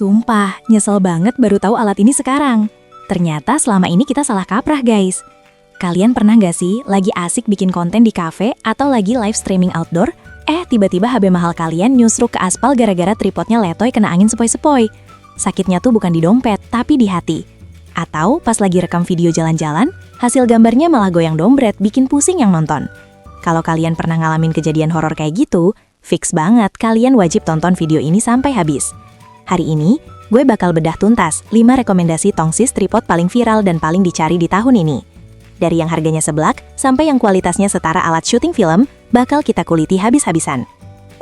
Sumpah, nyesel banget baru tahu alat ini sekarang. Ternyata selama ini kita salah kaprah guys. Kalian pernah nggak sih lagi asik bikin konten di cafe atau lagi live streaming outdoor? Tiba-tiba HP mahal kalian nyusruk ke aspal gara-gara tripodnya letoy kena angin sepoi-sepoi. Sakitnya tuh bukan di dompet, tapi di hati. Atau pas lagi rekam video jalan-jalan, hasil gambarnya malah goyang dompet, bikin pusing yang nonton. Kalau kalian pernah ngalamin kejadian horor kayak gitu, fix banget kalian wajib tonton video ini sampai habis. Hari ini, gue bakal bedah tuntas 5 rekomendasi tongsis tripod paling viral dan paling dicari di tahun ini. Dari yang harganya seblak, sampai yang kualitasnya setara alat syuting film, bakal kita kuliti habis-habisan.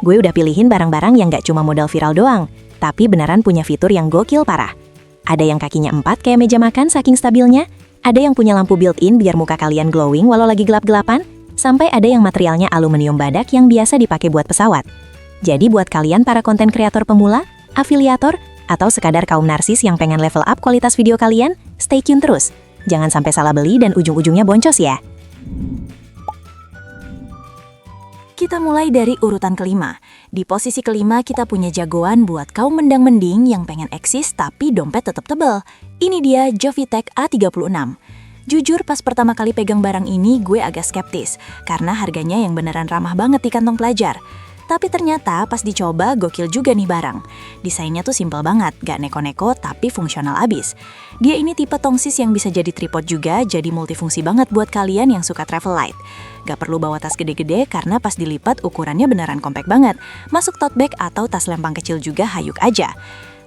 Gue udah pilihin barang-barang yang gak cuma modal viral doang, tapi beneran punya fitur yang gokil parah. Ada yang kakinya 4 kayak meja makan saking stabilnya, ada yang punya lampu built-in biar muka kalian glowing walau lagi gelap-gelapan, sampai ada yang materialnya aluminium badak yang biasa dipakai buat pesawat. Jadi buat kalian para konten kreator pemula, afiliator, atau sekadar kaum narsis yang pengen level up kualitas video kalian, stay tune terus. Jangan sampai salah beli dan ujung-ujungnya boncos ya. Kita mulai dari urutan kelima. Di posisi kelima kita punya jagoan buat kaum mendang-mending yang pengen eksis tapi dompet tetap tebal. Ini dia Jovitech A36. Jujur pas pertama kali pegang barang ini gue agak skeptis karena harganya yang beneran ramah banget di kantong pelajar. Tapi ternyata pas dicoba gokil juga nih barang. Desainnya tuh simpel banget, gak neko-neko tapi fungsional abis. Dia ini tipe tongsis yang bisa jadi tripod juga, jadi multifungsi banget buat kalian yang suka travel light. Gak perlu bawa tas gede-gede karena pas dilipat ukurannya beneran compact banget. Masuk tote bag atau tas lempang kecil juga hayuk aja.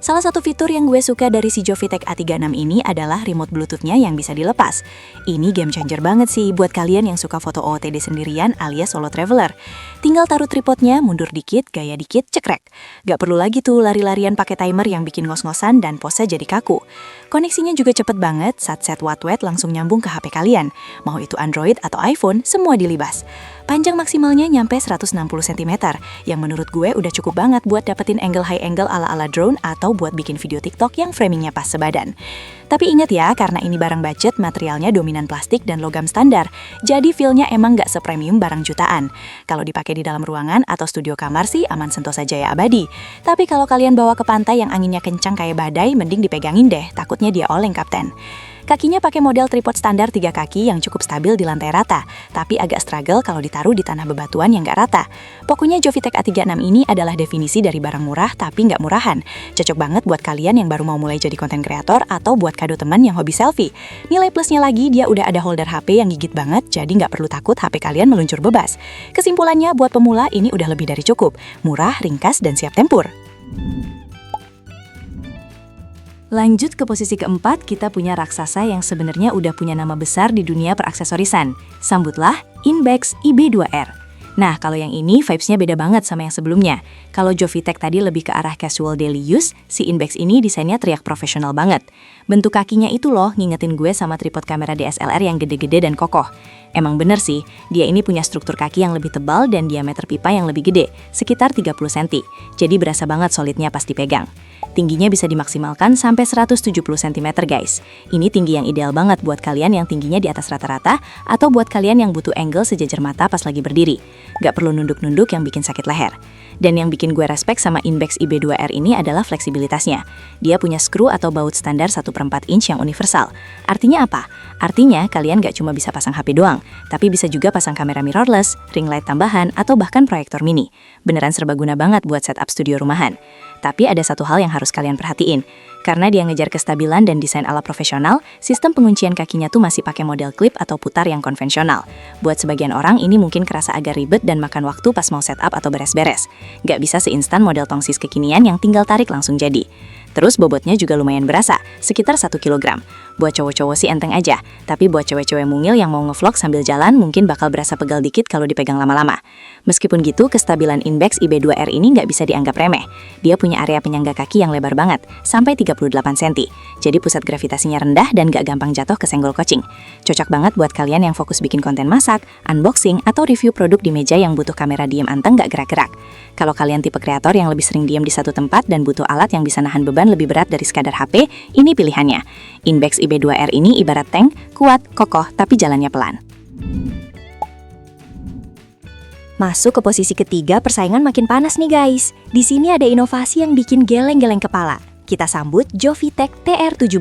Salah satu fitur yang gue suka dari si Jovitech A36 ini adalah remote bluetooth-nya yang bisa dilepas. Ini game changer banget sih buat kalian yang suka foto OOTD sendirian alias solo traveler. Tinggal taruh tripodnya, mundur dikit, gaya dikit, cekrek. Gak perlu lagi tuh lari-larian pakai timer yang bikin ngos-ngosan dan pose jadi kaku. Koneksinya juga cepet banget, set wat-wet langsung nyambung ke HP kalian. Mau itu Android atau iPhone, semua dilibas. Panjang maksimalnya nyampe 160 cm, yang menurut gue udah cukup banget buat dapetin angle high angle ala-ala drone atau buat bikin video TikTok yang framingnya pas sebadan. Tapi ingat ya, karena ini barang budget, materialnya dominan plastik dan logam standar, jadi feel-nya emang nggak sepremium barang jutaan. Kalau dipakai di dalam ruangan atau studio kamar sih aman Sentosa Jaya abadi. Tapi kalau kalian bawa ke pantai yang anginnya kencang kayak badai, mending dipegangin deh, takutnya dia oleng kapten. Kakinya pakai model tripod standar 3 kaki yang cukup stabil di lantai rata, tapi agak struggle kalau ditaruh di tanah bebatuan yang nggak rata. Pokoknya Jovitech A36 ini adalah definisi dari barang murah tapi nggak murahan. Cocok banget buat kalian yang baru mau mulai jadi konten kreator atau buat kado teman yang hobi selfie. Nilai plusnya lagi, dia udah ada holder HP yang gigit banget, jadi nggak perlu takut HP kalian meluncur bebas. Kesimpulannya, buat pemula ini udah lebih dari cukup. Murah, ringkas, dan siap tempur. Lanjut ke posisi keempat, kita punya raksasa yang sebenarnya udah punya nama besar di dunia peraksesorisan. Sambutlah Inbex IB2R. Nah, kalau yang ini vibes-nya beda banget sama yang sebelumnya. Kalau Jovitech tadi lebih ke arah casual daily use, si Inbex ini desainnya teriak profesional banget. Bentuk kakinya itu loh ngingetin gue sama tripod kamera DSLR yang gede-gede dan kokoh. Emang bener sih, dia ini punya struktur kaki yang lebih tebal dan diameter pipa yang lebih gede, sekitar 30 cm. Jadi berasa banget solidnya pas dipegang. Tingginya bisa dimaksimalkan sampai 170 cm guys. Ini tinggi yang ideal banget buat kalian yang tingginya di atas rata-rata atau buat kalian yang butuh angle sejajar mata pas lagi berdiri. Gak perlu nunduk-nunduk yang bikin sakit leher. Dan yang bikin gue respect sama Inbex IB2R ini adalah fleksibilitasnya. Dia punya skru atau baut standar 1/4 inch yang universal. Artinya apa? Artinya kalian gak cuma bisa pasang HP doang, tapi bisa juga pasang kamera mirrorless, ring light tambahan, atau bahkan proyektor mini. Beneran serbaguna banget buat setup studio rumahan. Tapi ada satu hal yang harus kalian perhatiin. Karena dia ngejar kestabilan dan desain ala profesional, sistem penguncian kakinya tuh masih pakai model klip atau putar yang konvensional. Buat sebagian orang ini mungkin kerasa agak ribet dan makan waktu pas mau setup atau beres-beres. Gak bisa seinstan model tongsis kekinian yang tinggal tarik langsung jadi. Terus bobotnya juga lumayan berasa, sekitar 1 kg. Buat cowok-cowok sih enteng aja, tapi buat cewek-cewek mungil yang mau ngevlog sambil jalan mungkin bakal berasa pegal dikit kalau dipegang lama-lama. Meskipun gitu, kestabilan Inbex IB2R ini nggak bisa dianggap remeh. Dia punya area penyangga kaki yang lebar banget, sampai 38 cm. Jadi pusat gravitasinya rendah dan nggak gampang jatuh ke senggol kucing. Cocok banget buat kalian yang fokus bikin konten masak, unboxing, atau review produk di meja yang butuh kamera diem anteng nggak gerak-gerak. Kalau kalian tipe kreator yang lebih sering diem di satu tempat dan butuh alat yang bisa nahan beban lebih berat dari sekadar HP, ini pilihannya. Inbex IB2R ini ibarat tank, kuat, kokoh, tapi jalannya pelan. Masuk ke posisi ketiga, persaingan makin panas nih guys. Di sini ada inovasi yang bikin geleng-geleng kepala. Kita sambut Jovitech TR17.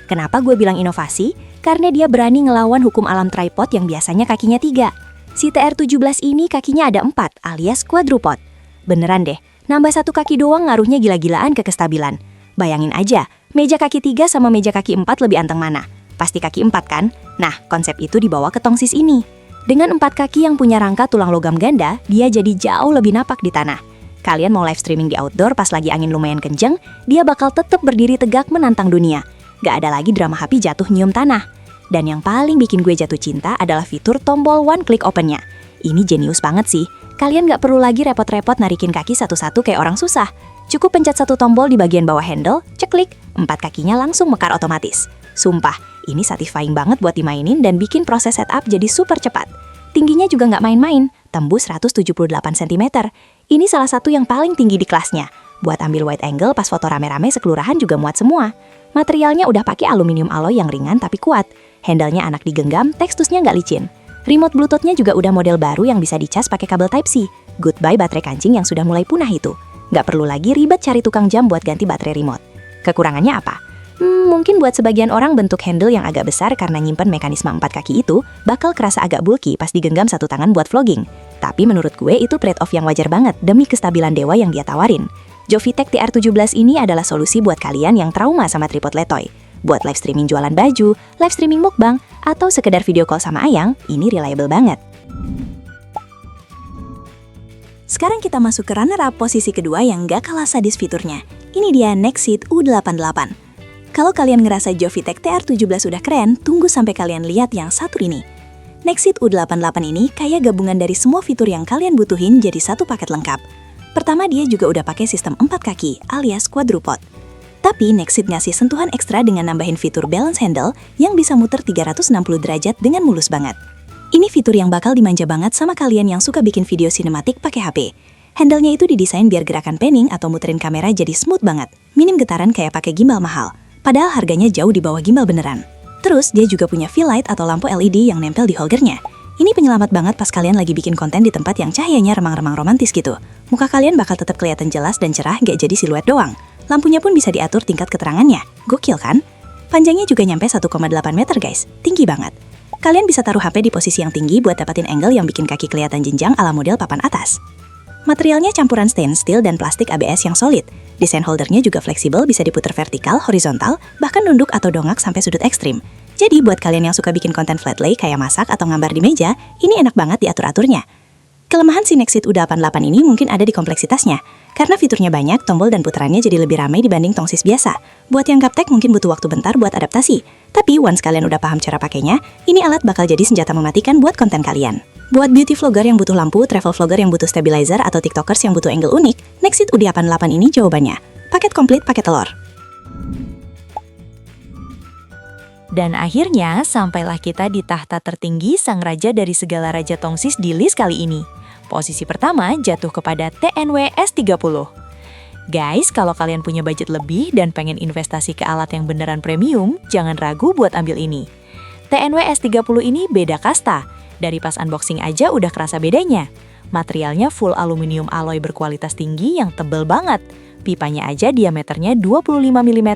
Kenapa gue bilang inovasi? Karena dia berani ngelawan hukum alam tripod yang biasanya kakinya 3. Si TR17 ini kakinya ada 4 alias quadrupod. Beneran deh, nambah 1 kaki doang ngaruhnya gila-gilaan ke kestabilan. Bayangin aja, meja kaki 3 sama meja kaki 4 lebih anteng mana? Pasti kaki 4 kan? Nah, konsep itu dibawa ke tongsis ini. Dengan 4 kaki yang punya rangka tulang logam ganda, dia jadi jauh lebih napak di tanah. Kalian mau live streaming di outdoor pas lagi angin lumayan kenceng, dia bakal tetap berdiri tegak menantang dunia. Gak ada lagi drama HP jatuh nyium tanah. Dan yang paling bikin gue jatuh cinta adalah fitur tombol one click open-nya. Ini jenius banget sih. Kalian gak perlu lagi repot-repot narikin kaki satu-satu kayak orang susah. Cukup pencet 1 tombol di bagian bawah handle, ceklik, 4 kakinya langsung mekar otomatis. Sumpah, ini satisfying banget buat dimainin dan bikin proses setup jadi super cepat. Tingginya juga nggak main-main, tembus 178 cm. Ini salah satu yang paling tinggi di kelasnya. Buat ambil wide angle pas foto rame-rame sekelurahan juga muat semua. Materialnya udah pakai aluminium alloy yang ringan tapi kuat. Handle-nya anak digenggam, tekstusnya nggak licin. Remote Bluetooth-nya juga udah model baru yang bisa dicas pakai kabel Type-C. Goodbye baterai kancing yang sudah mulai punah itu. Nggak perlu lagi ribet cari tukang jam buat ganti baterai remote. Kekurangannya apa? Mungkin buat sebagian orang bentuk handle yang agak besar karena nyimpen mekanisme 4 kaki itu bakal kerasa agak bulky pas digenggam 1 tangan buat vlogging. Tapi menurut gue itu trade-off yang wajar banget demi kestabilan dewa yang dia tawarin. Jovitech TR17 ini adalah solusi buat kalian yang trauma sama tripod letoy. Buat live streaming jualan baju, live streaming mukbang, atau sekedar video call sama Ayang, ini reliable banget. Sekarang kita masuk ke runner-up posisi kedua yang gak kalah sadis fiturnya. Ini dia Nexit U88. Kalau kalian ngerasa Jovitech TR17 udah keren, tunggu sampai kalian lihat yang satu ini. Nexit U88 ini kayak gabungan dari semua fitur yang kalian butuhin jadi satu paket lengkap. Pertama, dia juga udah pakai sistem 4 kaki alias quadrupod. Tapi Nexit ngasih sentuhan ekstra dengan nambahin fitur balance handle yang bisa muter 360 derajat dengan mulus banget. Ini fitur yang bakal dimanja banget sama kalian yang suka bikin video sinematik pakai HP. Handle-nya itu didesain biar gerakan panning atau muterin kamera jadi smooth banget, minim getaran kayak pakai gimbal mahal. Padahal harganya jauh di bawah gimbal beneran. Terus dia juga punya fill light atau lampu LED yang nempel di holdernya. Ini penyelamat banget pas kalian lagi bikin konten di tempat yang cahayanya remang-remang romantis gitu. Muka kalian bakal tetap kelihatan jelas dan cerah, gak jadi siluet doang. Lampunya pun bisa diatur tingkat keterangannya. Gokil kan? Panjangnya juga nyampe 1,8 meter guys, tinggi banget. Kalian bisa taruh HP di posisi yang tinggi buat dapatin angle yang bikin kaki kelihatan jenjang ala model papan atas. Materialnya campuran stainless steel dan plastik ABS yang solid. Desain holdernya juga fleksibel, bisa diputar vertikal, horizontal, bahkan nunduk atau dongak sampai sudut ekstrim. Jadi buat kalian yang suka bikin konten flat lay kayak masak atau gambar di meja, ini enak banget diatur-aturnya. Kelemahan si Nexit U88 ini mungkin ada di kompleksitasnya. Karena fiturnya banyak, tombol dan putarannya jadi lebih ramai dibanding tongsis biasa. Buat yang gaptek mungkin butuh waktu bentar buat adaptasi. Tapi once kalian udah paham cara pakainya, ini alat bakal jadi senjata mematikan buat konten kalian. Buat beauty vlogger yang butuh lampu, travel vlogger yang butuh stabilizer, atau tiktokers yang butuh angle unik, Nexit U88 ini jawabannya. Paket komplit pakai telur. Dan akhirnya, sampailah kita di tahta tertinggi sang raja dari segala raja tongsis di list kali ini. Posisi pertama jatuh kepada TNW S30. Guys, kalau kalian punya budget lebih dan pengen investasi ke alat yang beneran premium, jangan ragu buat ambil ini. TNW S30 ini beda kasta. Dari pas unboxing aja udah kerasa bedanya. Materialnya full aluminium alloy berkualitas tinggi yang tebel banget. Pipanya aja diameternya 25 mm,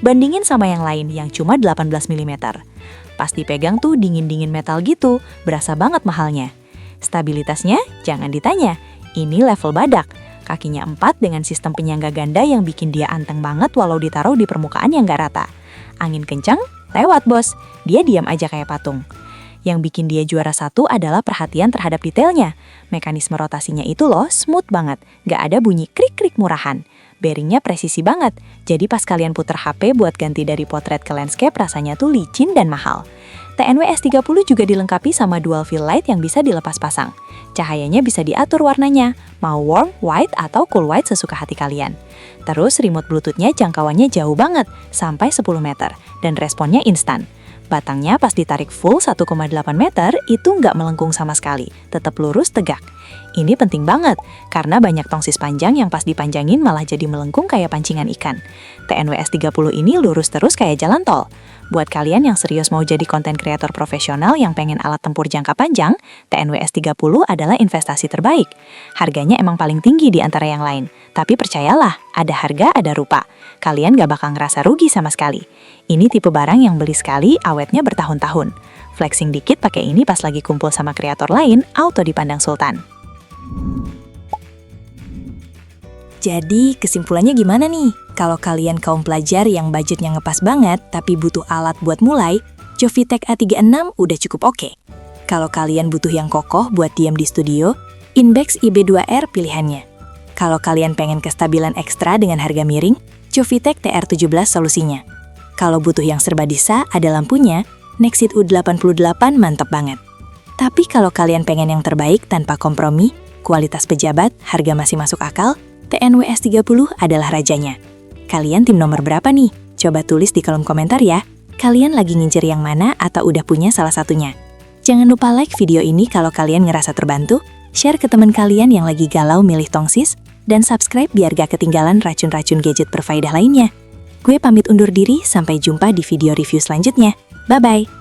bandingin sama yang lain yang cuma 18 mm. Pas dipegang tuh dingin-dingin metal gitu, berasa banget mahalnya. Stabilitasnya jangan ditanya, ini level badak. Kakinya 4 dengan sistem penyangga ganda yang bikin dia anteng banget walau ditaruh di permukaan yang gak rata. Angin kencang, lewat bos, dia diam aja kayak patung. Yang bikin dia juara satu adalah perhatian terhadap detailnya. Mekanisme rotasinya itu loh smooth banget, gak ada bunyi krik-krik murahan. Bearingnya presisi banget, jadi pas kalian puter HP buat ganti dari potret ke landscape rasanya tuh licin dan mahal. TNW S30 juga dilengkapi sama dual fill light yang bisa dilepas pasang. Cahayanya bisa diatur warnanya, mau warm, white, atau cool white sesuka hati kalian. Terus remote Bluetooth-nya jangkauannya jauh banget, sampai 10 meter, dan responnya instan. Batangnya pas ditarik full 1,8 meter itu nggak melengkung sama sekali, tetap lurus tegak. Ini penting banget, karena banyak tongsis panjang yang pas dipanjangin malah jadi melengkung kayak pancingan ikan. TNWS 30 ini lurus terus kayak jalan tol. Buat kalian yang serius mau jadi konten kreator profesional yang pengen alat tempur jangka panjang, TNWS 30 adalah investasi terbaik. Harganya emang paling tinggi di antara yang lain, tapi percayalah, ada harga ada rupa. Kalian gak bakal ngerasa rugi sama sekali. Ini tipe barang yang beli sekali, awetnya bertahun-tahun. Flexing dikit pakai ini pas lagi kumpul sama kreator lain, auto dipandang sultan. Jadi, kesimpulannya gimana nih? Kalau kalian kaum pelajar yang budgetnya ngepas banget tapi butuh alat buat mulai, Jovitech A36 udah cukup oke. Kalau kalian butuh yang kokoh buat diam di studio, Inbex IB2R pilihannya. Kalau kalian pengen kestabilan ekstra dengan harga miring, Jovitech TR17 solusinya. Kalau butuh yang serba bisa, ada lampunya, Nexit U88 mantep banget. Tapi kalau kalian pengen yang terbaik tanpa kompromi, kualitas pejabat, harga masih masuk akal, TNWS 30 adalah rajanya. Kalian tim nomor berapa nih? Coba tulis di kolom komentar ya. Kalian lagi ngincer yang mana atau udah punya salah satunya? Jangan lupa like video ini kalau kalian ngerasa terbantu, share ke teman kalian yang lagi galau milih tongsis, dan subscribe biar gak ketinggalan racun-racun gadget berfaedah lainnya. Gue pamit undur diri, sampai jumpa di video review selanjutnya. Bye-bye!